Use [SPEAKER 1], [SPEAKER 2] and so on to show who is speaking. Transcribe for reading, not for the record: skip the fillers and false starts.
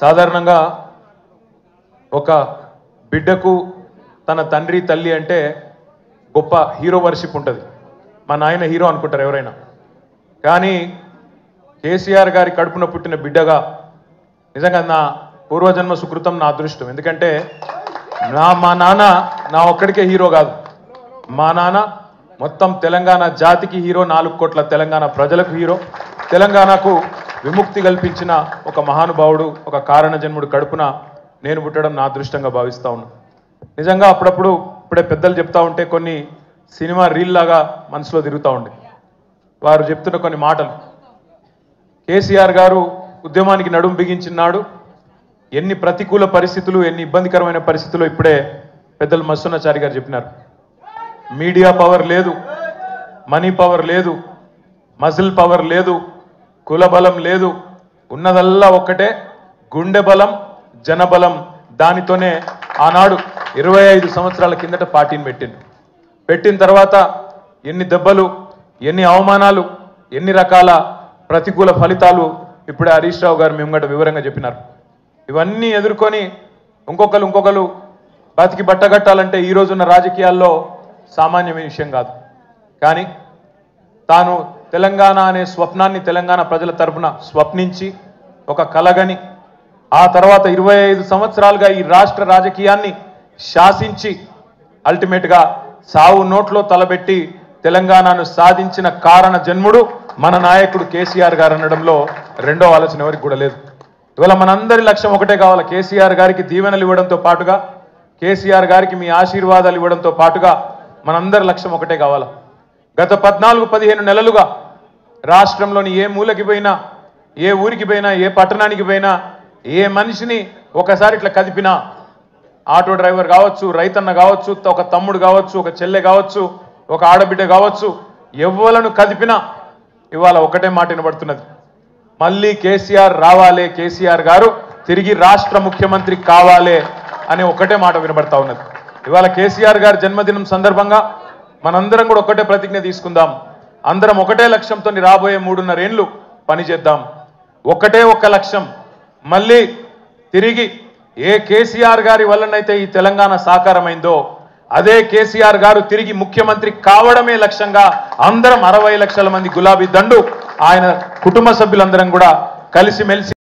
[SPEAKER 1] సాధారణంగా ఒక బిడ్డకు తన తండ్రి తల్లి అంటే గొప్ప హీరో వర్షిప్ ఉంటుంది. మా నాయన హీరో అనుకుంటారు ఎవరైనా. కానీ కేసీఆర్ గారి కడుపున పుట్టిన బిడ్డగా నిజంగా నా పూర్వజన్మ సుకృతం, నా అదృష్టం. ఎందుకంటే మా నాన్న నా ఒక్కడికే హీరో కాదు. మా నాన్న మొత్తం తెలంగాణ జాతికి హీరో, 4 కోట్ల తెలంగాణ ప్రజలకు హీరో. తెలంగాణకు విముక్తి కల్పించిన ఒక మహానుభావుడు, ఒక కారణ జన్ముడు కడుపున నేను పుట్టడం నా అదృష్టంగా భావిస్తా ఉన్నా. నిజంగా అప్పుడప్పుడు ఇప్పుడే పెద్దలు చెప్తా ఉంటే కొన్ని సినిమా రీల్ లాగా మనసులో తిరుగుతూ ఉండే. వారు చెప్తున్న కొన్ని మాటలు. కేసీఆర్ గారు ఉద్యమానికి నడుం బిగించినాడు. ఎన్ని ప్రతికూల పరిస్థితులు, ఎన్ని ఇబ్బందికరమైన పరిస్థితులు ఇప్పుడే పెద్దలు మస్సున్నాచారి గారు చెప్పినారు. మీడియా పవర్ లేదు, మనీ పవర్ లేదు, మజిల్ పవర్ లేదు, కుల బలం లేదు. ఉన్నదల్లా ఒక్కటే గుండె బలం, జనబలం. దానితోనే ఆనాడు 25 సంవత్సరాల కిందట పార్టీని పెట్టిన తర్వాత ఎన్ని దెబ్బలు, ఎన్ని అవమానాలు, ఎన్ని రకాల ప్రతికూల ఫలితాలు ఇప్పుడే హరీష్ రావు గారు మేము గంట వివరంగా చెప్పినారు. ఇవన్నీ ఎదుర్కొని ఇంకొకరు బతికి బట్టగట్టాలంటే ఈ రోజున్న రాజకీయాల్లో సామాన్యమైన విషయం కాదు. కానీ తాను తెలంగాణ అనే స్వప్నాన్ని తెలంగాణ ప్రజల తరఫున స్వప్నించి ఒక కలగని ఆ తర్వాత 25 సంవత్సరాలుగా ఈ రాష్ట్ర రాజకీయాన్ని శాసించి అల్టిమేట్గా సావు నోట్లో తలబెట్టి తెలంగాణను సాధించిన కారణ జన్ముడు మన నాయకుడు కేసీఆర్ గారు అనడంలో రెండో ఆలోచన ఎవరికి కూడా లేదు. ఇవాళ మనందరి లక్ష్యం ఒకటే కావాలి. కేసీఆర్ గారికి దీవెనలు ఇవ్వడంతో పాటుగా, కేసీఆర్ గారికి మీ ఆశీర్వాదాలు ఇవ్వడంతో పాటుగా మనందరి లక్ష్యం ఒకటే కావాలి. గత 14-15 నెలలుగా రాష్ట్రంలోని ఏ మూలకి పోయినా, ఏ ఊరికి పోయినా, ఏ పట్టణానికి పోయినా, ఏ మనిషిని ఒకసారి ఇట్లా కదిపినా, ఆటో డ్రైవర్ కావచ్చు, రైతన్న కావచ్చు, ఒక తమ్ముడు కావచ్చు, ఒక చెల్లె కావచ్చు, ఒక ఆడబిడ్డ కావచ్చు, ఎవ్వలను కదిపినా ఇవాళ ఒకటే మాట వినబడుతున్నది. మళ్ళీ కేసీఆర్ రావాలే, కేసీఆర్ గారు తిరిగి రాష్ట్ర ముఖ్యమంత్రి కావాలే అనే ఒకటే మాట వినబడతా ఉన్నది. ఇవాళ కేసీఆర్ గారి జన్మదినం సందర్భంగా మనందరం కూడా ఒకటే ప్రతిజ్ఞ తీసుకుందాం. అందరం ఒకటే లక్ష్యంతో రాబోయే 3.5 ఏళ్ళు పనిచేద్దాం. ఒకటే ఒక్క లక్ష్యం, మళ్ళీ తిరిగి ఏ కేసీఆర్ గారి వల్లనైతే ఈ తెలంగాణ సాకారమైందో అదే కేసీఆర్ గారు తిరిగి ముఖ్యమంత్రి కావడమే లక్ష్యంగా అందరం 60 లక్షల మంది గులాబీ దండు ఆయన కుటుంబ సభ్యులందరం కూడా కలిసిమెలిసి